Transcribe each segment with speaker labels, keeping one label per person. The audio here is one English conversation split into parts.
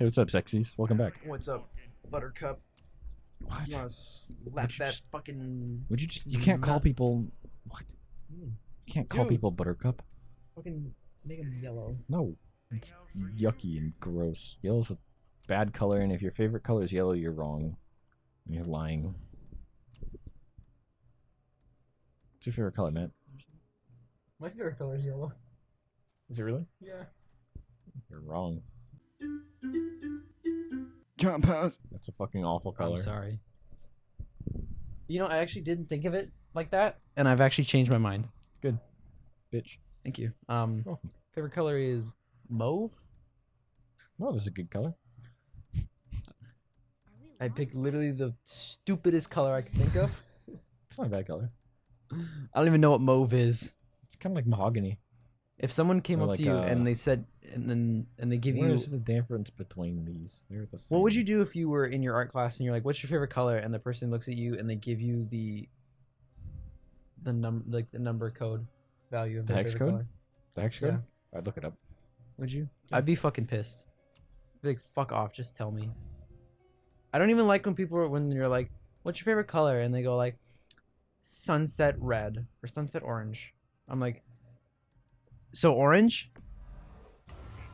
Speaker 1: Hey, what's up, sexies? Welcome back.
Speaker 2: What's up, Buttercup?
Speaker 1: What?
Speaker 2: You wanna slap that fucking...
Speaker 1: Would you just... You can't call people... What? You can't call
Speaker 2: Dude.
Speaker 1: people Buttercup.
Speaker 2: Fucking make him yellow.
Speaker 1: No. It's yucky and gross. Yellow's a bad color, and if your favorite color is yellow, you're wrong. You're lying. What's your favorite color, Matt?
Speaker 2: My favorite color is yellow.
Speaker 1: Is it really?
Speaker 2: Yeah.
Speaker 1: You're wrong. PajamaPals. That's a fucking awful color.
Speaker 2: I'm sorry. You know, I actually didn't think of it like that, and I've actually changed my mind.
Speaker 1: Good. Bitch.
Speaker 2: Thank you.
Speaker 1: Welcome.
Speaker 2: Favorite color is mauve.
Speaker 1: Well, this is a good color.
Speaker 2: I picked literally the stupidest color I could think of.
Speaker 1: It's not a bad color.
Speaker 2: I don't even know what mauve is.
Speaker 1: It's kind of like mahogany.
Speaker 2: If someone came
Speaker 1: Or
Speaker 2: up
Speaker 1: like,
Speaker 2: to you and they said, and they give you,
Speaker 1: Where's the difference between these? They're the same.
Speaker 2: what would you do if you were in your art class and you're like, "What's your favorite color?" and the person looks at you and they give you the number code value of
Speaker 1: The
Speaker 2: their
Speaker 1: hex
Speaker 2: favorite
Speaker 1: code?
Speaker 2: color?
Speaker 1: The hex code? I'd look it up.
Speaker 2: Would you?
Speaker 1: Yeah.
Speaker 2: I'd be fucking pissed. I'd be like, fuck off, just tell me. I don't even like when when you're like, "What's your favorite color?" and they go like, "Sunset red" or "Sunset orange." I'm like, so orange?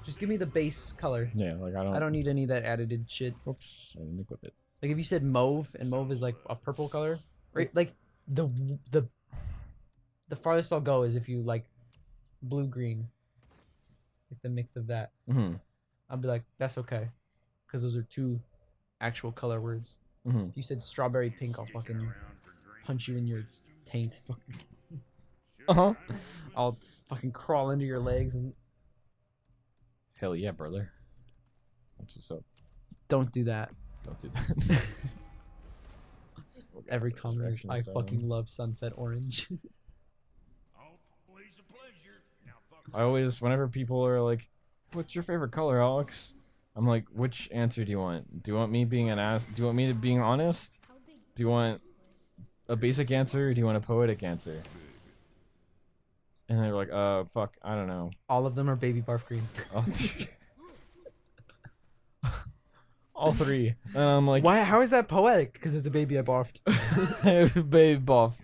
Speaker 2: Just give me the base color.
Speaker 1: Yeah, like
Speaker 2: I don't need any of that added shit.
Speaker 1: Oops, I didn't equip it.
Speaker 2: Like if you said mauve and mauve is like a purple color, right? Like the farthest I'll go is if you like blue green, like the mix of that.
Speaker 1: Mm-hmm.
Speaker 2: I'll be like, that's okay, because those are two actual color words.
Speaker 1: Mm-hmm.
Speaker 2: If you said strawberry pink, I'll fucking punch you in your taint.
Speaker 1: Uh-huh.
Speaker 2: I'll fucking crawl into your legs and
Speaker 1: Hell yeah, brother. That's what's up.
Speaker 2: don't do that.
Speaker 1: Don't do that.
Speaker 2: Every comment, I fucking love sunset orange.
Speaker 1: I always, whenever people are like, "What's your favorite color, Alex?" I'm like, "Which answer do you want? Do you want me being an ass? Do you want me to being honest? Do you want a basic answer? Or do you want a poetic answer?" And they're like, fuck, I don't know."
Speaker 2: All of them are baby barf green.
Speaker 1: All three. And I'm like,
Speaker 2: Why? How is that poetic? Because it's a baby I barfed.
Speaker 1: babe buff.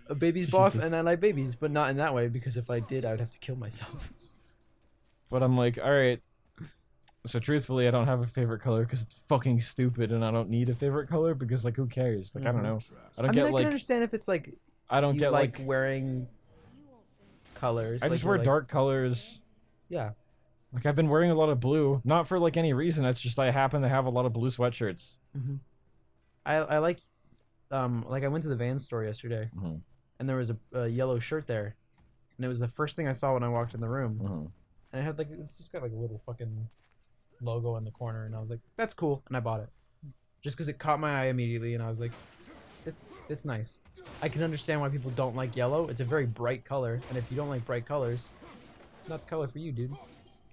Speaker 2: A baby's barf, and I like babies, but not in that way. Because if I did, I would have to kill myself.
Speaker 1: But I'm like, all right. So truthfully, I don't have a favorite color because it's fucking stupid, and I don't need a favorite color because like, who cares? Like, I don't know. I don't
Speaker 2: I
Speaker 1: get
Speaker 2: mean, I
Speaker 1: like.
Speaker 2: can understand if it's like
Speaker 1: I don't
Speaker 2: you
Speaker 1: get
Speaker 2: like
Speaker 1: like.
Speaker 2: wearing colors.
Speaker 1: I
Speaker 2: like
Speaker 1: just
Speaker 2: you're
Speaker 1: wear
Speaker 2: like-
Speaker 1: dark colors.
Speaker 2: Yeah.
Speaker 1: Like I've been wearing a lot of blue, not for like any reason. It's just I happen to have a lot of blue sweatshirts.
Speaker 2: Mm-hmm. I like I went to the Vans store yesterday,
Speaker 1: Mhm.
Speaker 2: and there was a yellow shirt there, and it was the first thing I saw when I walked in the room,
Speaker 1: Mhm.
Speaker 2: and it had like it's just got like a little fucking logo in the corner, and I was like, that's cool, and I bought it, just because it caught my eye immediately, and I was like, it's nice. I can understand why people don't like yellow. It's a very bright color, and if you don't like bright colors, it's not the color for you, dude.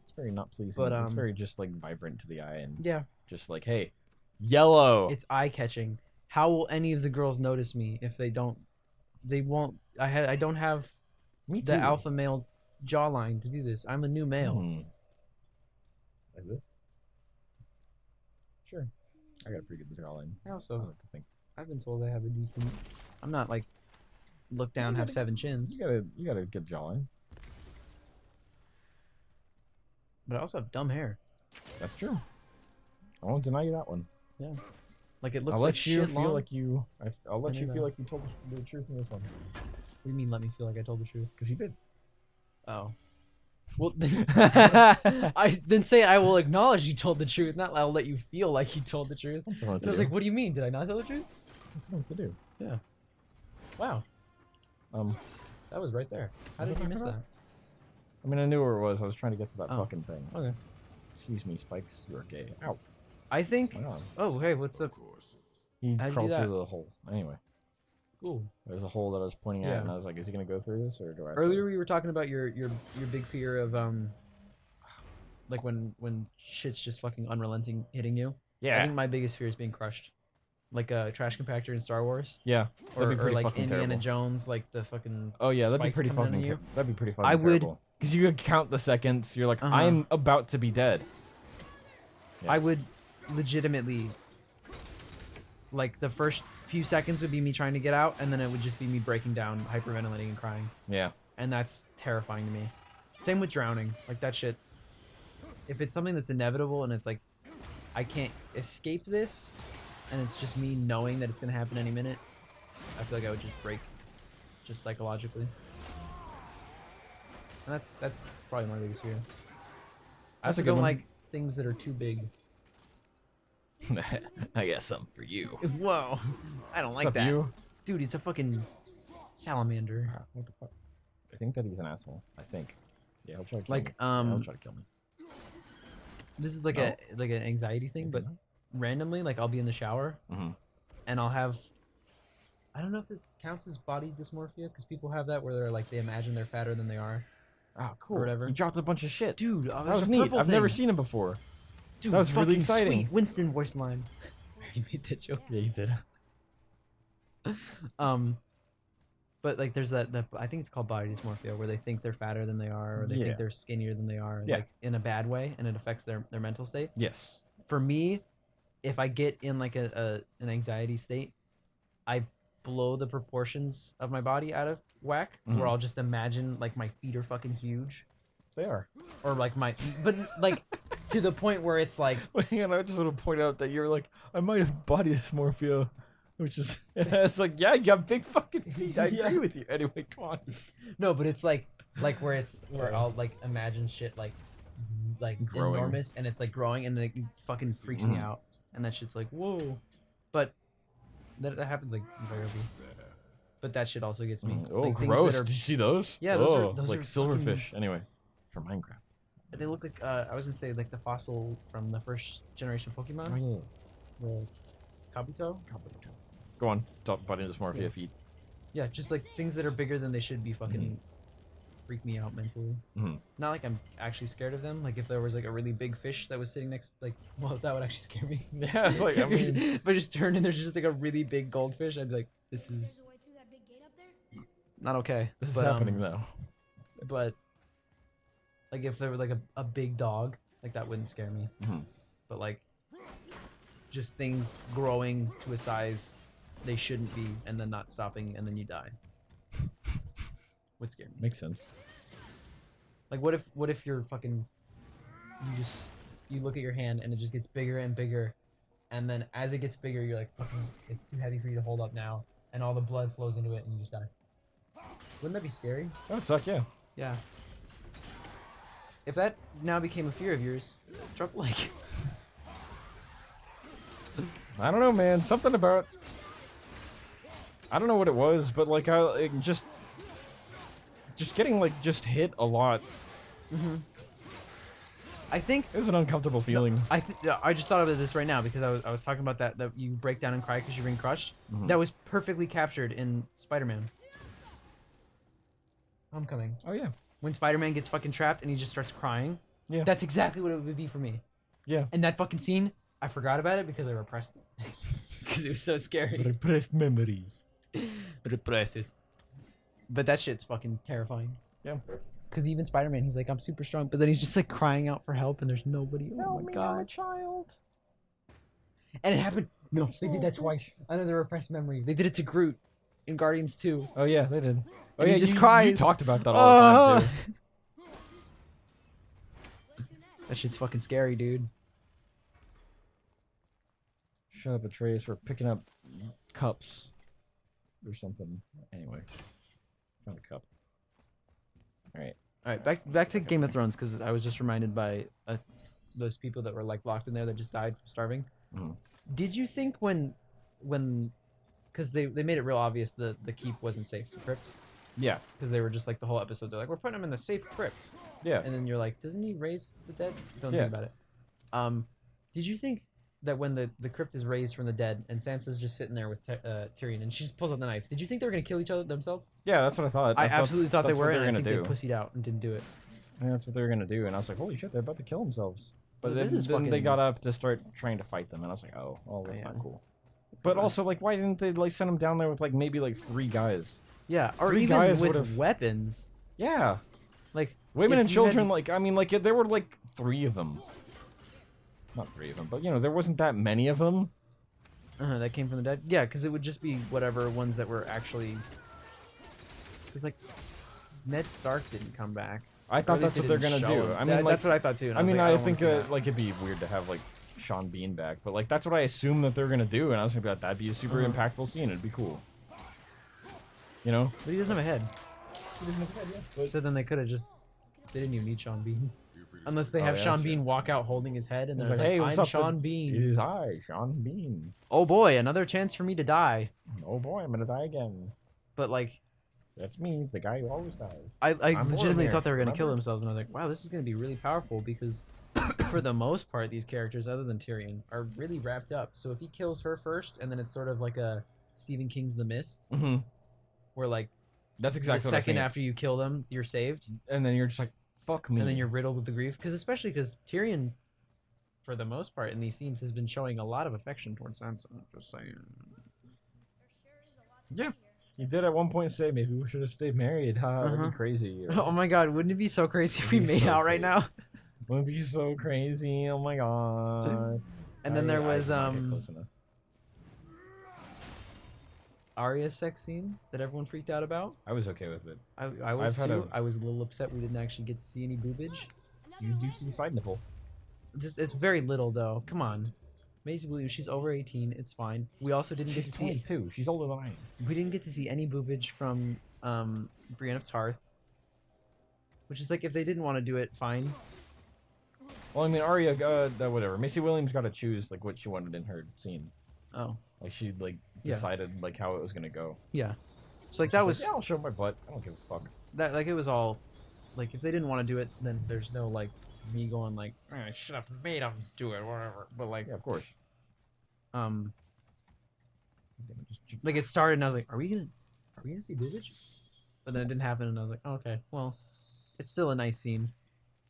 Speaker 1: It's very not pleasing.
Speaker 2: But,
Speaker 1: It's very just like vibrant to the eye and
Speaker 2: Yeah,
Speaker 1: just like, hey, yellow.
Speaker 2: it's eye-catching. How will any of the girls notice me if they don't? They won't. I don't have
Speaker 1: Me
Speaker 2: the
Speaker 1: too.
Speaker 2: alpha male jawline to do this. I'm a new male.
Speaker 1: Like this.
Speaker 2: Sure.
Speaker 1: I got a pretty good jawline.
Speaker 2: I
Speaker 1: I
Speaker 2: also,
Speaker 1: like to think.
Speaker 2: I've been told I have a decent. I'm not like look down,
Speaker 1: You
Speaker 2: have
Speaker 1: gotta-
Speaker 2: 7 chins,
Speaker 1: You got a good jawline.
Speaker 2: but I also have dumb hair.
Speaker 1: That's true. I won't deny you that one.
Speaker 2: Like it looks
Speaker 1: I'll
Speaker 2: like
Speaker 1: let you
Speaker 2: shit
Speaker 1: feel
Speaker 2: long.
Speaker 1: like you. I'll let
Speaker 2: I
Speaker 1: you
Speaker 2: know
Speaker 1: feel
Speaker 2: that.
Speaker 1: like you told the truth in this one.
Speaker 2: What do you mean? Let me feel like I told the truth.
Speaker 1: Because you did.
Speaker 2: Oh. Well, then, I then say I will acknowledge you told the truth, not I'll let you feel like you told the truth.
Speaker 1: That's what I
Speaker 2: I was like, what do you mean? Did I not tell the truth?
Speaker 1: what to do.
Speaker 2: Wow,
Speaker 1: Um,
Speaker 2: that was right there. How
Speaker 1: Was
Speaker 2: did
Speaker 1: it
Speaker 2: you
Speaker 1: right
Speaker 2: miss
Speaker 1: there?
Speaker 2: that?
Speaker 1: I mean, I knew where it was. I was trying to get to that
Speaker 2: Oh.
Speaker 1: fucking thing.
Speaker 2: Okay.
Speaker 1: Excuse me, Spikes. You're gay. Ow.
Speaker 2: I think.
Speaker 1: My arm.
Speaker 2: Oh, hey, what's up?
Speaker 1: He
Speaker 2: How'd you
Speaker 1: crawled
Speaker 2: do that?
Speaker 1: through the hole. Anyway,
Speaker 2: Cool.
Speaker 1: there's a hole that I was pointing at,
Speaker 2: Yeah.
Speaker 1: and I was like, "Is he gonna go through this, or do I?" have to-
Speaker 2: Earlier we were talking about your big fear of like when shit's just fucking unrelenting hitting you. I
Speaker 1: Yeah.
Speaker 2: think my biggest fear is being crushed, like a trash compactor in Star Wars,
Speaker 1: Yeah.
Speaker 2: or,
Speaker 1: That'd be pretty
Speaker 2: like
Speaker 1: fucking
Speaker 2: Indiana
Speaker 1: terrible.
Speaker 2: Jones, like the fucking.
Speaker 1: Oh yeah, that'd be
Speaker 2: spikes
Speaker 1: pretty
Speaker 2: coming
Speaker 1: fucking.
Speaker 2: into you.
Speaker 1: That'd be pretty fucking
Speaker 2: I would-
Speaker 1: terrible. Because you could count the seconds. You're like,
Speaker 2: Uh-huh.
Speaker 1: I'm about to be dead. Yeah.
Speaker 2: I would legitimately, like, the first few seconds would be me trying to get out, and then it would just be me breaking down, hyperventilating, and crying.
Speaker 1: Yeah.
Speaker 2: And that's terrifying to me. Same with drowning. Like, that shit. If it's something that's inevitable and it's like, I can't escape this, and it's just me knowing that it's going to happen any minute, I feel like I would just break, just psychologically. And that's probably my biggest fear. I
Speaker 1: That's a
Speaker 2: also
Speaker 1: good
Speaker 2: don't
Speaker 1: one.
Speaker 2: like things that are too big.
Speaker 1: I got something for you.
Speaker 2: Whoa. I don't like
Speaker 1: What's up,
Speaker 2: that.
Speaker 1: you?
Speaker 2: Dude, it's a fucking salamander.
Speaker 1: What the fuck? I think that he's an asshole. I think. Yeah, he'll try to kill
Speaker 2: Like,
Speaker 1: me. Yeah, he'll try to kill me.
Speaker 2: This is like
Speaker 1: No.
Speaker 2: an anxiety thing, but randomly, like, I'll be in the shower
Speaker 1: Mm-hmm.
Speaker 2: and I'll have, I don't know if this counts as body dysmorphia, because people have that where they're like, they imagine they're fatter than they are.
Speaker 1: Oh, cool.
Speaker 2: Or whatever.
Speaker 1: He dropped a bunch of shit.
Speaker 2: Dude,
Speaker 1: that was neat. I've never seen him before.
Speaker 2: Dude,
Speaker 1: that was really
Speaker 2: fucking
Speaker 1: exciting.
Speaker 2: Sweet. Winston voice line. You made that joke.
Speaker 1: Yeah, he did.
Speaker 2: But like, there's that I think it's called body dysmorphia, where they think they're fatter than they are, or they think they're skinnier than they are,
Speaker 1: Yeah.
Speaker 2: like in a bad way, and it affects their mental state.
Speaker 1: Yes.
Speaker 2: For me, if I get in like an anxiety state, I blow the proportions of my body out of whack, where I'll just imagine like my feet are fucking huge,
Speaker 1: They are.
Speaker 2: or like but like to the point where it's like,
Speaker 1: Hang on, I just want to point out that you're like, I might have body dysmorphia, which is, it's like, yeah, you got big fucking feet. I
Speaker 2: Yeah.
Speaker 1: agree with you. Anyway, come on.
Speaker 2: no, but it's like where I'll like imagine shit like
Speaker 1: Growing.
Speaker 2: enormous, and it's like growing, and it fucking freaks me out, and that shit's like, whoa. But that happens like invariably. But that shit also gets me.
Speaker 1: Oh,
Speaker 2: like, things
Speaker 1: gross.
Speaker 2: that are-
Speaker 1: Did you see those?
Speaker 2: Yeah,
Speaker 1: oh,
Speaker 2: those
Speaker 1: like
Speaker 2: are
Speaker 1: silverfish. Anyway, for Minecraft.
Speaker 2: They look like I was gonna say like the fossil from the first generation Pokemon,
Speaker 1: Oh, yeah.
Speaker 2: the Kabuto.
Speaker 1: Go on. Top body dysmorphia
Speaker 2: Yeah.
Speaker 1: feet.
Speaker 2: Yeah, just like things that are bigger than they should be fucking freak me out mentally.
Speaker 1: Mhm.
Speaker 2: Not like I'm actually scared of them. Like if there was like a really big fish that was sitting next, like, well, that would actually scare me.
Speaker 1: Yeah, it's like, I mean,
Speaker 2: if I just turned and there's just like a really big goldfish, I'd be like, this is not okay.
Speaker 1: this is
Speaker 2: But,
Speaker 1: happening though.
Speaker 2: But like if there were like a big dog, like that wouldn't scare me.
Speaker 1: Mhm.
Speaker 2: But like just things growing to a size they shouldn't be, and then not stopping, and then you die, would scare me.
Speaker 1: Makes sense.
Speaker 2: Like what if you're fucking, you look at your hand and it just gets bigger and bigger, and then as it gets bigger you're like, fucking, it's too heavy for you to hold up now, and all the blood flows into it and you just die. Wouldn't that be scary?
Speaker 1: That would suck, yeah.
Speaker 2: Yeah. If that now became a fear of yours, drop a like.
Speaker 1: I don't know, man. Something about, I don't know what it was, but like just getting like just hit a lot.
Speaker 2: I think
Speaker 1: It was an uncomfortable feeling.
Speaker 2: I just thought of this right now because I was talking about that you break down and cry because you're being crushed. That was perfectly captured in Spider-Man Homecoming.
Speaker 1: Oh yeah.
Speaker 2: When Spider-Man gets fucking trapped and he just starts crying.
Speaker 1: Yeah.
Speaker 2: That's exactly what it would be for me.
Speaker 1: Yeah.
Speaker 2: And that fucking scene, I forgot about it because I repressed it. Because it was so scary.
Speaker 1: Repressed memories.
Speaker 2: Repressed it. But that shit's fucking terrifying.
Speaker 1: Yeah.
Speaker 2: Because even Spider-Man, he's like, I'm super strong, but then he's just like crying out for help, and there's nobody. Oh
Speaker 1: Help
Speaker 2: my
Speaker 1: me,
Speaker 2: god!
Speaker 1: I'm a child.
Speaker 2: And it happened. No, they did that twice. Another repressed memory. They did it to Groot in Guardians 2.
Speaker 1: Oh yeah, they did. Oh
Speaker 2: And he
Speaker 1: yeah,
Speaker 2: just
Speaker 1: you
Speaker 2: cries.
Speaker 1: talked about that all the time too.
Speaker 2: That shit's fucking scary, dude.
Speaker 1: Shut up, Atreus. We're picking up cups or something. Anyway, found a cup. All right.
Speaker 2: All right, back to Game of Thrones, because I was just reminded by those people that were like locked in there that just died from starving.
Speaker 1: Mhm.
Speaker 2: Did you think when, because they made it real obvious the keep wasn't safe, the crypt,
Speaker 1: Yeah.
Speaker 2: because they were just like the whole episode they're like, we're putting him in the safe crypt,
Speaker 1: Yeah.
Speaker 2: and then you're like, doesn't he raise the dead? Don't
Speaker 1: Yeah.
Speaker 2: think about it. Did you think that when the crypt is raised from the dead and Sansa's just sitting there with Tyrion and she just pulls out the knife, did you think they were gonna kill each other themselves?
Speaker 1: Yeah, that's what I thought.
Speaker 2: I absolutely thought they
Speaker 1: that's what
Speaker 2: were,
Speaker 1: they were
Speaker 2: and I
Speaker 1: gonna
Speaker 2: think
Speaker 1: do.
Speaker 2: they pussied out and didn't do it.
Speaker 1: Yeah, that's what they were gonna do, and I was like, holy shit, they're about to kill themselves. But
Speaker 2: Well, this
Speaker 1: then,
Speaker 2: is
Speaker 1: then they
Speaker 2: fucking-
Speaker 1: got up to start trying to fight them, and I was like, oh, that's
Speaker 2: Yeah.
Speaker 1: not cool. But also, like, why didn't they like send them down there with like maybe like 3 guys?
Speaker 2: Yeah, or
Speaker 1: 3
Speaker 2: even
Speaker 1: guys
Speaker 2: with
Speaker 1: would've-
Speaker 2: weapons.
Speaker 1: Yeah,
Speaker 2: Like
Speaker 1: women
Speaker 2: if
Speaker 1: and
Speaker 2: you
Speaker 1: children.
Speaker 2: had-
Speaker 1: Like, I mean, like there were like 3 of them. not 3 of them, but you know, there wasn't that many of them.
Speaker 2: That came from the dead. Yeah, because it would just be whatever ones that were actually. Because like, Ned Stark didn't come back.
Speaker 1: I thought that's what they're gonna do. I mean,
Speaker 2: that's what I thought too.
Speaker 1: I mean, I think like it'd be weird to have like Sean Bean back, but like that's what I assume that they're gonna do, and I was gonna be like, that'd be a super impactful scene. It'd be cool. You know?
Speaker 2: But he doesn't have a head.
Speaker 1: He doesn't have a head, yeah. But...
Speaker 2: So then they could have just. They didn't even need Sean Bean. Unless they have Sean Bean walk out holding his head, and then it's like, hey, what's up, Sean Bean.
Speaker 1: It is I, Sean Bean.
Speaker 2: Oh boy, another chance for me to die.
Speaker 1: Oh boy, I'm gonna die again.
Speaker 2: But like.
Speaker 1: That's me, the guy who always dies.
Speaker 2: I legitimately thought they were going to kill themselves, and I was like, wow, this is going to be really powerful, because for the most part, these characters, other than Tyrion, are really wrapped up. So if he kills her first, and then it's sort of like a Stephen King's The Mist, where like,
Speaker 1: that's exactly
Speaker 2: the second after you kill them, you're saved.
Speaker 1: And then you're just like, fuck me.
Speaker 2: And then you're riddled with the grief. Especially because Tyrion, for the most part in these scenes, has been showing a lot of affection towards Sansa. Just saying.
Speaker 1: Yeah. He did at one point say, maybe we should have stayed married. That'd be crazy.
Speaker 2: Oh my god, wouldn't it be so crazy if we made out right now?
Speaker 1: Wouldn't it be so crazy? Oh my god.
Speaker 2: And then there was Arya's sex scene that everyone freaked out about.
Speaker 1: I was okay with it.
Speaker 2: I was too. I was a little upset we didn't actually get to see any boobage.
Speaker 1: You do see side nipple.
Speaker 2: It's very little though. Come on. Maisie Williams, she's over 18. It's fine. We also didn't get to see.
Speaker 1: 22. She's older than I am.
Speaker 2: We didn't get to see any boobage from Brienne of Tarth, which is like, if they didn't want to do it, fine.
Speaker 1: Well, I mean, Arya, whatever. Maisie Williams got to choose like what she wanted in her scene.
Speaker 2: Oh.
Speaker 1: Like she like decided like how it was gonna go.
Speaker 2: Yeah. So like that was.
Speaker 1: Like, yeah, I'll show my butt. I don't give a fuck.
Speaker 2: That like it was all, like if they didn't want to do it, then there's no like me going like, I should have made them do it, whatever. But like,
Speaker 1: yeah, of course.
Speaker 2: Like it started, and I was like, are we gonna see boobage? But then it didn't happen, and I was like, oh, okay, well, it's still a nice scene.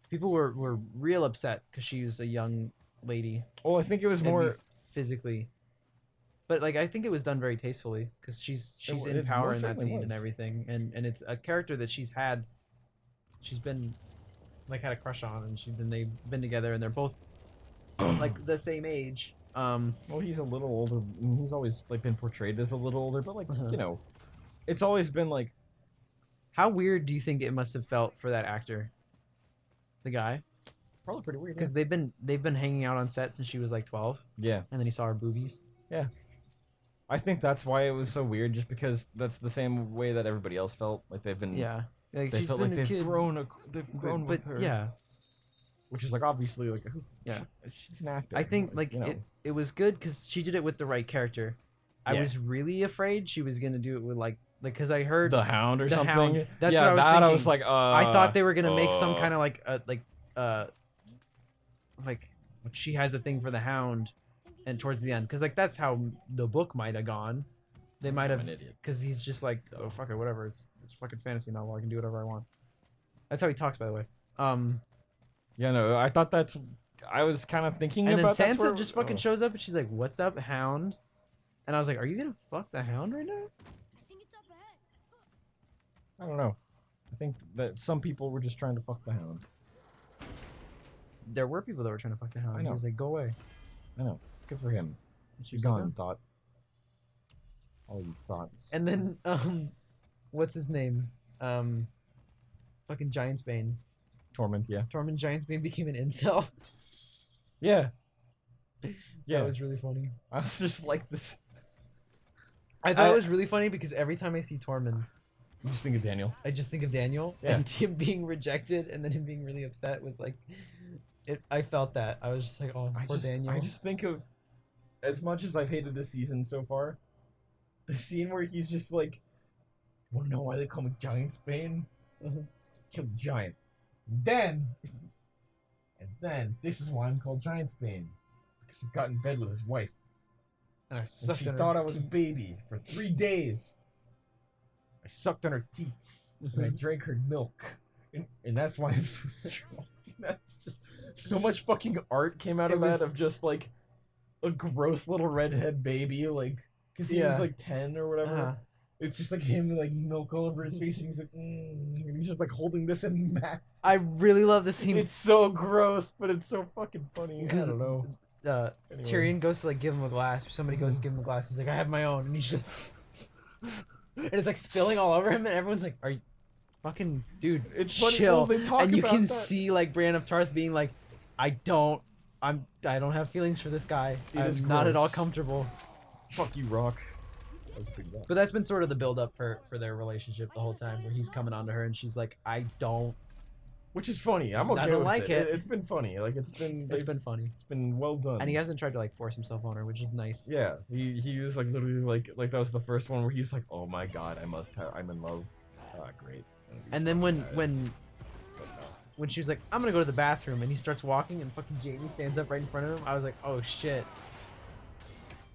Speaker 2: People were real upset because she was a young lady.
Speaker 1: Well, I think it was more
Speaker 2: physically, but like I think it was done very tastefully because she's in power in that scene and everything, and it's a character that she's been like had a crush on, and they've been together, and they're both like the same age.
Speaker 1: Well, he's a little older. He's always like been portrayed as a little older, but like you know, it's always been like.
Speaker 2: How weird do you think it must have felt for that actor? The guy.
Speaker 1: Probably pretty weird.
Speaker 2: Because they've been hanging out on set since she was like 12.
Speaker 1: Yeah.
Speaker 2: And then he saw her boobies.
Speaker 1: Yeah. I think that's why it was so weird, just because that's the same way that everybody else felt. Like they've been.
Speaker 2: Yeah. Like
Speaker 1: they felt like they've grown. They've grown with her.
Speaker 2: Yeah.
Speaker 1: Which is like obviously like
Speaker 2: yeah.
Speaker 1: She's an actor.
Speaker 2: I think like
Speaker 1: you know.
Speaker 2: it was good because she did it with the right character. I was really afraid she was gonna do it with like because I heard
Speaker 1: the Hound or something.
Speaker 2: Hound. That's what I was thinking.
Speaker 1: I was like,
Speaker 2: I thought they were gonna make some kind of like she has a thing for the Hound, and towards the end, because like that's how the book might have gone. They might have, because he's just like, oh fuck it, whatever. It's a fucking fantasy novel. I can do whatever I want. That's how he talks, by the way.
Speaker 1: Yeah, no, I thought that's. I was kind of thinking
Speaker 2: and
Speaker 1: about.
Speaker 2: And then Sansa just fucking shows up, and she's like, "What's up, Hound?" And I was like, "Are you gonna fuck the Hound right now?"
Speaker 1: I don't know. I think that some people were just trying to fuck the Hound.
Speaker 2: There were people that were trying to fuck the Hound.
Speaker 1: I know.
Speaker 2: He was like, "Go away."
Speaker 1: I know. Good for him. She's gone, thought. All you thoughts.
Speaker 2: And then, what's his name? Fucking Giantsbane.
Speaker 1: Tormund, yeah.
Speaker 2: Tormund Giantsbane became an incel.
Speaker 1: Yeah.
Speaker 2: Yeah, it was really funny.
Speaker 1: I was just like this.
Speaker 2: I thought it was really funny because every time I see Tormund,
Speaker 1: you just think of Daniel.
Speaker 2: I just think of Daniel, and him being rejected, and then him being really upset was like, I felt that. I was just like, oh, poor Daniel.
Speaker 1: I just think of, as much as I've hated this season so far, the scene where he's just like, you want to know why they call me Giantsbane? Kill the giant. And then, this is why I'm called Giantsbane. Because he got in bed with his wife. And she thought I was a baby for 3 days. I sucked on her teats. And I drank her milk. And that's why I'm so strong. That's just so much fucking art came out of that, of just like a gross little redhead baby, like, because he was like 10 or whatever. It's just like him, like milk all over his face, and he's like, and he's just like holding this in mass.
Speaker 2: I really love this scene.
Speaker 1: It's so gross, but it's so fucking funny. I
Speaker 2: Because
Speaker 1: don't know. Anyway.
Speaker 2: Tyrion goes to like give him a glass. Or somebody goes to give him a glass. He's like, I have my own, and he's just, and it's like spilling all over him, and everyone's like, "Are you fucking dude?
Speaker 1: It's funny.
Speaker 2: Chill."
Speaker 1: Well, they talk
Speaker 2: And you
Speaker 1: about
Speaker 2: can
Speaker 1: that.
Speaker 2: see like Brienne of Tarth being like, I don't have feelings for this guy.
Speaker 1: It is
Speaker 2: I'm not at all
Speaker 1: gross.
Speaker 2: comfortable.
Speaker 1: Fuck you, Rock. That was a big
Speaker 2: But that's been sort of the build up for their relationship the whole time, where he's coming on to her and she's like, I don't.
Speaker 1: Which is funny. I'm
Speaker 2: I
Speaker 1: okay
Speaker 2: don't
Speaker 1: with
Speaker 2: like
Speaker 1: it.
Speaker 2: it.
Speaker 1: It's been funny. Like it's been
Speaker 2: funny.
Speaker 1: it's been well done.
Speaker 2: And he hasn't tried to like force himself on her, which is nice.
Speaker 1: Yeah, he was like literally like that was the first one where he's like, oh my god, I'm in love. Ah, great.
Speaker 2: And then when she was like, I'm gonna go to the bathroom, and he starts walking, and fucking Jamie stands up right in front of him, I was like, oh shit,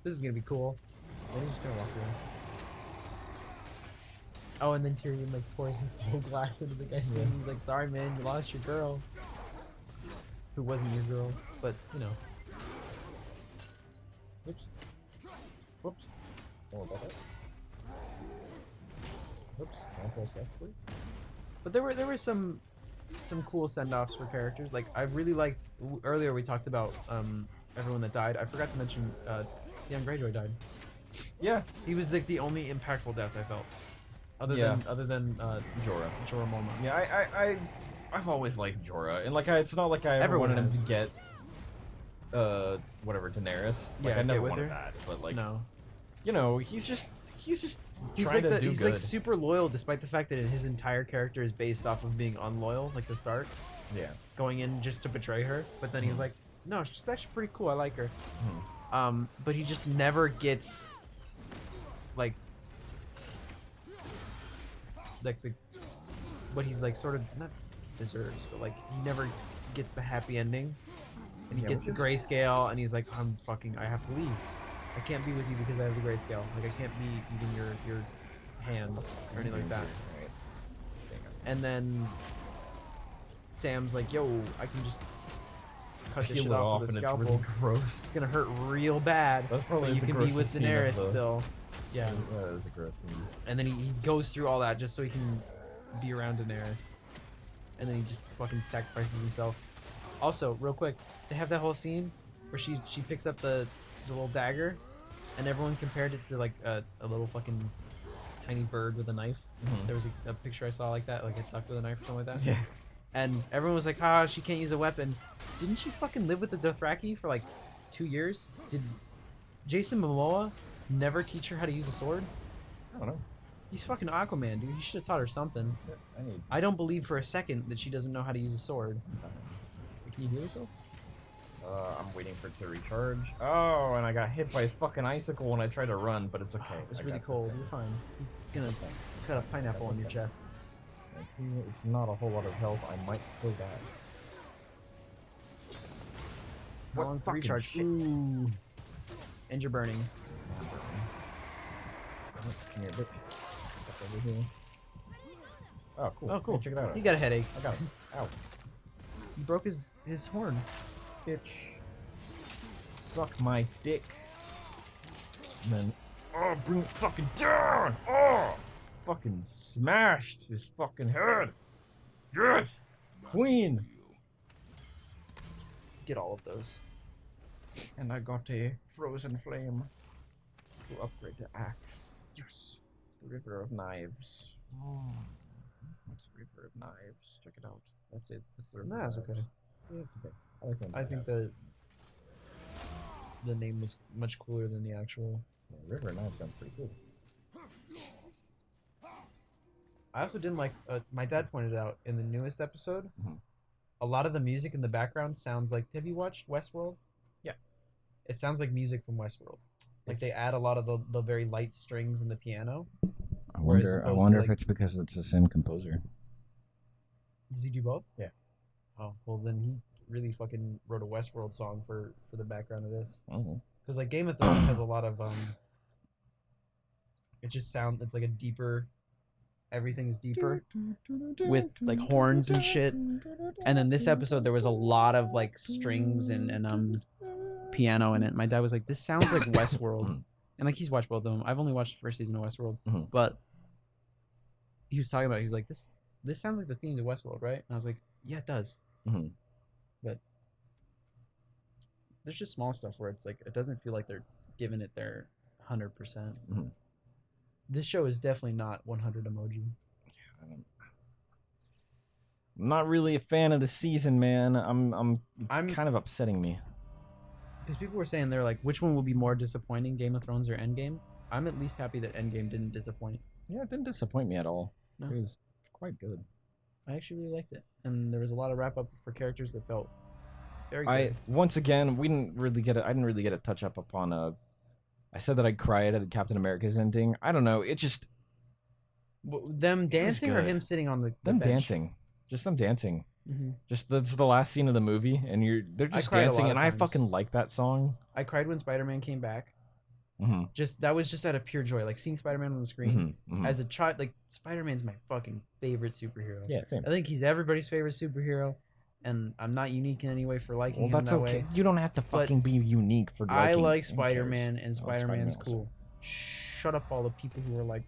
Speaker 2: this is gonna be cool. Then he's just gonna walk away. Oh, and then Tyrion like pours his whole glass into the guy's thing. He's like, sorry man, you lost your girl. Who wasn't your girl, but you know.
Speaker 1: Oops. Whoops. Don't worry about that. Oops. Can I press F, please?
Speaker 2: But there were some cool send-offs for characters. Like I really liked earlier we talked about everyone that died. I forgot to mention Theon Greyjoy died.
Speaker 1: Yeah.
Speaker 2: He was like the only impactful death I felt. Other than
Speaker 1: Jorah.
Speaker 2: Jorah Mormont.
Speaker 1: Yeah, I've always liked Jorah, and like it's not like I ever
Speaker 2: Everyone
Speaker 1: wanted him
Speaker 2: has.
Speaker 1: to get whatever Daenerys. Like
Speaker 2: Yeah,
Speaker 1: I never
Speaker 2: get with
Speaker 1: wanted
Speaker 2: her.
Speaker 1: that, but like
Speaker 2: No.
Speaker 1: you know, he's just
Speaker 2: He's
Speaker 1: trying
Speaker 2: like
Speaker 1: to do
Speaker 2: he's
Speaker 1: good.
Speaker 2: like super loyal despite the fact that his entire character is based off of being unloyal, like the Stark,
Speaker 1: Yeah.
Speaker 2: going in just to betray her. But then he's like, no, she's actually pretty cool. I like her. But he just never gets like the what he's like sort of not deserves, but like he never gets the happy ending. And he
Speaker 1: Yeah,
Speaker 2: gets the
Speaker 1: which is-
Speaker 2: grayscale, and he's like, I have to leave. I can't be with you because I have the grayscale. Like I can't be even your hand or anything like that.
Speaker 1: Right.
Speaker 2: And then Sam's like, yo, I can just cut this
Speaker 1: Peel
Speaker 2: shit
Speaker 1: it
Speaker 2: off
Speaker 1: off,
Speaker 2: with a
Speaker 1: and
Speaker 2: scalpel.
Speaker 1: it's really gross.
Speaker 2: It's gonna hurt real bad.
Speaker 1: That's probably
Speaker 2: but you
Speaker 1: the
Speaker 2: can be with
Speaker 1: grossest scene of
Speaker 2: Daenerys
Speaker 1: the-
Speaker 2: still. Yeah.
Speaker 1: That is a gross scene.
Speaker 2: And then he goes through all that just so he can be around Daenerys. And then he just fucking sacrifices himself. Also, real quick, they have that whole scene where she picks up the little dagger, and everyone compared it to like a little fucking tiny bird with a knife. There was a picture I saw like that, like a duck with a knife or something like that.
Speaker 1: Yeah.
Speaker 2: And everyone was like, ah, she can't use a weapon. Didn't she fucking live with the Dothraki for like 2 years? Did Jason Momoa never teach her how to use a sword?
Speaker 1: I don't know.
Speaker 2: He's fucking Aquaman, dude. He should have taught her something. I don't believe for a second that she doesn't know how to use a sword. Can you heal yourself?
Speaker 1: I'm waiting for it to recharge. Oh, and I got hit by his fucking icicle when I tried to run, but it's okay.
Speaker 2: It's
Speaker 1: I
Speaker 2: really
Speaker 1: got
Speaker 2: cold. You're fine. He's gonna cut a pineapple on your chest.
Speaker 1: It's not a whole lot of health. I might still die.
Speaker 2: How long's the
Speaker 1: fucking
Speaker 2: recharge?
Speaker 1: shit?
Speaker 2: Ooh. And you're burning.
Speaker 1: Come here, bitch. Up over here. Oh, cool.
Speaker 2: Oh, cool.
Speaker 1: Hey, check it out.
Speaker 2: He got a headache.
Speaker 1: I got it. Ow.
Speaker 2: He broke his horn.
Speaker 1: Bitch. Suck my dick. And then, oh, bring it fucking down! Oh! Fucking smashed his fucking head! Yes! Queen!
Speaker 2: Get all of those.
Speaker 1: And I got a frozen flame to upgrade the axe. Yes! The River of Knives. Oh. What's the River of Knives? Check it out. That's it. That's the River
Speaker 2: Nah,
Speaker 1: of
Speaker 2: it's
Speaker 1: Knives.
Speaker 2: okay.
Speaker 1: Yeah, it's okay. I like them.
Speaker 2: I think the name was much cooler than the actual.
Speaker 1: Yeah, River of Knives sounds pretty cool.
Speaker 2: I also didn't like. My dad pointed out in the newest episode.
Speaker 1: Mhm.
Speaker 2: A lot of the music in the background sounds like. Have you watched Westworld?
Speaker 1: Yeah.
Speaker 2: It sounds like music from Westworld. Like they add a lot of the very light strings in the piano.
Speaker 3: I
Speaker 2: Whereas
Speaker 3: wonder. I
Speaker 2: opposed to,
Speaker 3: wonder
Speaker 2: like-
Speaker 3: if it's because it's the same composer.
Speaker 2: Does he do both?
Speaker 1: Yeah.
Speaker 2: Oh well, then he really fucking wrote a Westworld song for the background of this.
Speaker 3: Oh.
Speaker 2: Because like Game of Thrones has a lot of it just sounds. It's like a deeper. Everything's deeper with like horns and shit. And then this episode there was a lot of like strings and piano in it. My dad was like, "This sounds like Westworld," and like he's watched both of them. I've only watched the first season of Westworld,
Speaker 3: Mhm.
Speaker 2: but he was talking about it. He was like, this sounds like the theme to Westworld, right? And I was like, yeah, it does.
Speaker 3: Hmm.
Speaker 2: But there's just small stuff where it's like it doesn't feel like they're giving it their 100%.
Speaker 3: Mhm.
Speaker 2: This show is definitely not 100 emoji.
Speaker 3: I'm not really a fan of the season, man. It's kind of upsetting me.
Speaker 2: Because people were saying they're like, which one will be more disappointing, Game of Thrones or Endgame? I'm at least happy that Endgame didn't disappoint.
Speaker 3: Yeah, it didn't disappoint me at all.
Speaker 2: No.
Speaker 3: It was quite good.
Speaker 2: I actually really liked it, and there was a lot of wrap up for characters that felt very good.
Speaker 3: Once again, we didn't really get it. I didn't really get a touch up upon I said that I cried at Captain America's ending. I don't know. It just
Speaker 2: Them dancing or
Speaker 3: good.
Speaker 2: him sitting on the
Speaker 3: them
Speaker 2: bench?
Speaker 3: dancing, just them dancing.
Speaker 2: Mm-hmm.
Speaker 3: Just that's the last scene of the movie, and they're
Speaker 2: I
Speaker 3: just
Speaker 2: cried a
Speaker 3: dancing,
Speaker 2: lot
Speaker 3: and
Speaker 2: of
Speaker 3: I
Speaker 2: times.
Speaker 3: fucking like that song.
Speaker 2: I cried when Spider-Man came back.
Speaker 3: Mm-hmm.
Speaker 2: That was just out of pure joy, like seeing Spider-Man on the screen.
Speaker 3: Mm-hmm.
Speaker 2: As a child, like Spider-Man's my fucking favorite superhero.
Speaker 3: Yeah, same.
Speaker 2: I think he's everybody's favorite superhero, and I'm not unique in any way for liking him
Speaker 3: Well, that's
Speaker 2: that
Speaker 3: okay.
Speaker 2: way.
Speaker 3: You don't have to fucking be unique for liking.
Speaker 2: I like
Speaker 3: Who
Speaker 2: Spider-Man,
Speaker 3: cares?
Speaker 2: and
Speaker 3: I like
Speaker 2: Spider-Man's
Speaker 3: Spider-Man
Speaker 2: cool. Shut up, all the people who are like,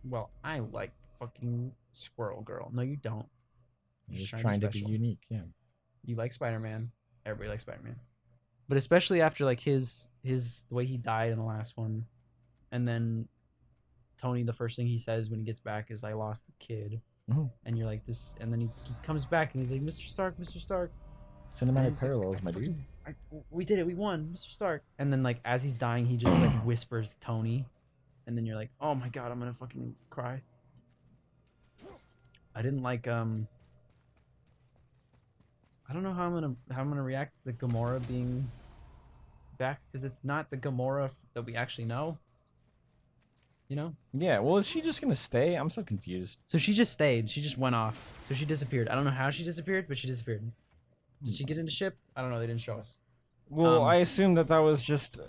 Speaker 2: well, I like fucking Squirrel Girl. No, you don't.
Speaker 3: You're just
Speaker 2: trying
Speaker 3: trying
Speaker 2: to
Speaker 3: to
Speaker 2: be
Speaker 3: be
Speaker 2: special.
Speaker 3: unique. Yeah.
Speaker 2: You like Spider-Man. Everybody likes Spider-Man. But especially after like his the way he died in the last one, and then Tony, the first thing he says when he gets back is, "I lost the kid,"
Speaker 3: Mhm.
Speaker 2: and you're like this, and then he comes back and he's like, "Mr. Stark, Mr. Stark." And
Speaker 3: Cinematic
Speaker 2: he's like,
Speaker 3: parallels, my dude.
Speaker 2: We did it. We won, Mr. Stark. And then like as he's dying, he just like whispers Tony, and then you're like, "Oh my god, I'm gonna fucking cry." I didn't like I don't know how I'm gonna react to the Gamora being back, because it's not the Gamora that we actually know. You know?
Speaker 3: Yeah. Well, is she just gonna stay? I'm so confused.
Speaker 2: So she just stayed. She just went off. So she disappeared. I don't know how she disappeared, but she disappeared. Did she get into ship? I don't know. They didn't show us.
Speaker 3: Well, I assume that was just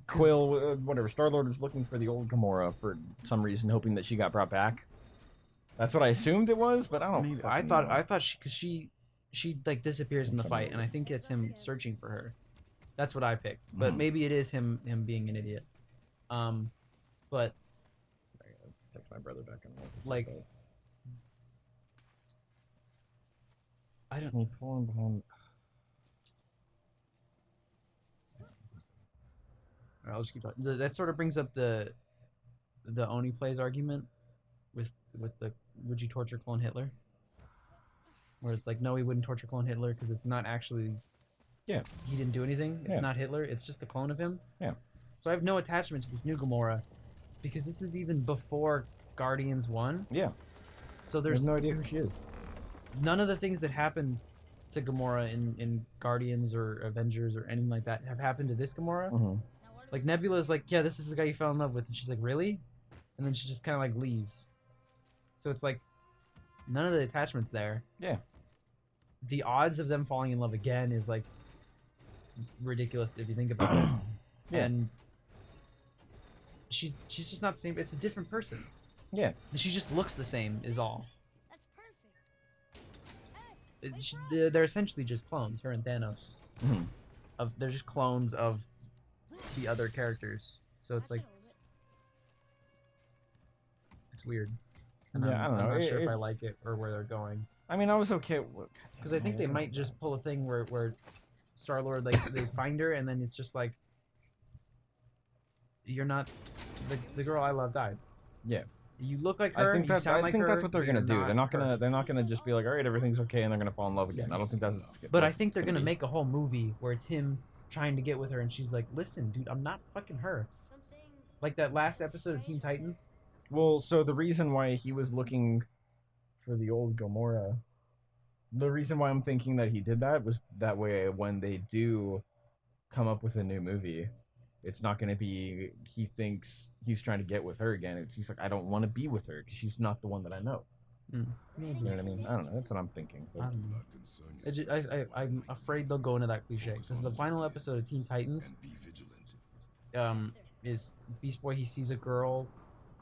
Speaker 3: Quill, whatever. Star-Lord was looking for the old Gamora for some reason, hoping that she got brought back. That's what I assumed it was, but I don't.
Speaker 2: Maybe
Speaker 3: fucking
Speaker 2: I
Speaker 3: know.
Speaker 2: thought she like disappears in the fight, and I think it's him searching for her. That's what I picked, but maybe it is him being an idiot. But
Speaker 3: I gotta text my brother back and
Speaker 2: like, I don't.
Speaker 3: Me pulling behind.
Speaker 2: I'll just keep talking. That sort of brings up the Oni plays argument with the would you torture clone Hitler? Where it's like, no, he wouldn't torture clone Hitler because it's not actually.
Speaker 3: Yeah.
Speaker 2: He didn't do anything. It's
Speaker 3: Yeah.
Speaker 2: not Hitler. It's just a clone of him.
Speaker 3: Yeah.
Speaker 2: So I have no attachment to this new Gamora, because this is even before Guardians 1.
Speaker 3: Yeah.
Speaker 2: So
Speaker 3: I
Speaker 2: there's
Speaker 3: have no idea who she is.
Speaker 2: none of the things that happened to Gamora in Guardians or Avengers or anything like that have happened to this Gamora.
Speaker 3: Mm-hmm.
Speaker 2: Like Nebula's like, yeah, this is the guy you fell in love with, and she's like, really? And then she just kind of like leaves. So it's like none of the attachments there.
Speaker 3: Yeah.
Speaker 2: The odds of them falling in love again is like ridiculous if you think about it.
Speaker 3: Yeah.
Speaker 2: And she's just not the same. It's a different person.
Speaker 3: Yeah.
Speaker 2: She just looks the same is all.
Speaker 4: That's perfect.
Speaker 2: They're essentially just clones, her and Thanos.
Speaker 3: Mm-hmm.
Speaker 2: They're just clones of the other characters. So it's like, it's weird. And
Speaker 3: Yeah, I don't know.
Speaker 2: I'm not sure if I
Speaker 3: It's-
Speaker 2: like it or where they're going.
Speaker 3: I mean, I was okay.
Speaker 2: Because I think they might just pull a thing where Star-Lord, like, they find her and then it's just like, you're not, the girl I love died.
Speaker 3: Yeah.
Speaker 2: You look like her.
Speaker 3: I think
Speaker 2: you
Speaker 3: that's.
Speaker 2: sound
Speaker 3: I
Speaker 2: like
Speaker 3: think
Speaker 2: her,
Speaker 3: that's what they're
Speaker 2: you're
Speaker 3: gonna do. They're not
Speaker 2: her.
Speaker 3: gonna. They're not gonna just be like, all right, everything's okay, and they're gonna fall in love again. I don't think that's.
Speaker 2: But I
Speaker 3: what's
Speaker 2: think they're gonna
Speaker 3: be.
Speaker 2: make a whole movie where it's him trying to get with her, and she's like, "Listen, dude, I'm not fucking her."
Speaker 4: Something.
Speaker 2: Like that last episode of Teen Titans.
Speaker 3: Well, so the reason why he was looking for the old Gamora, the reason why I'm thinking that he did that was that way when they do come up with a new movie, it's not going to be he thinks he's trying to get with her again. He's like, I don't want to be with her because she's not the one that I know.
Speaker 2: Mm.
Speaker 3: You know what I mean? I don't know. That's what I'm thinking.
Speaker 2: I don't know. I'm afraid they'll go into that cliche because the final episode of Teen Titans, is Beast Boy. He sees a girl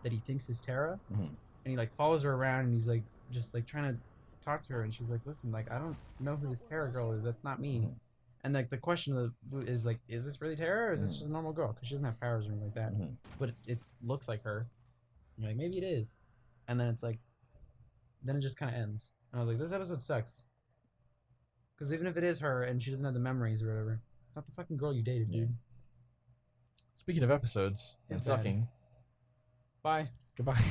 Speaker 2: that he thinks is Tara,
Speaker 3: Mhm.
Speaker 2: and he like follows her around, and he's like just like trying to talk to her, and she's like, "Listen, like I don't know who this Tara girl is. That's not me."
Speaker 3: Mhm.
Speaker 2: And like the question is like, is this really Tara or is this just a normal girl? Because she doesn't have powers or anything like that.
Speaker 1: Mhm.
Speaker 2: But it looks like her. And you're like, maybe it is. And then it's like, then it just kind of ends. And I was like, this episode sucks. Because even if it is her and she doesn't have the memories or whatever, it's not the fucking girl you dated,
Speaker 1: Yeah.
Speaker 2: dude.
Speaker 3: Speaking of episodes and
Speaker 2: It's bad.
Speaker 3: sucking,
Speaker 2: Bye.
Speaker 3: goodbye.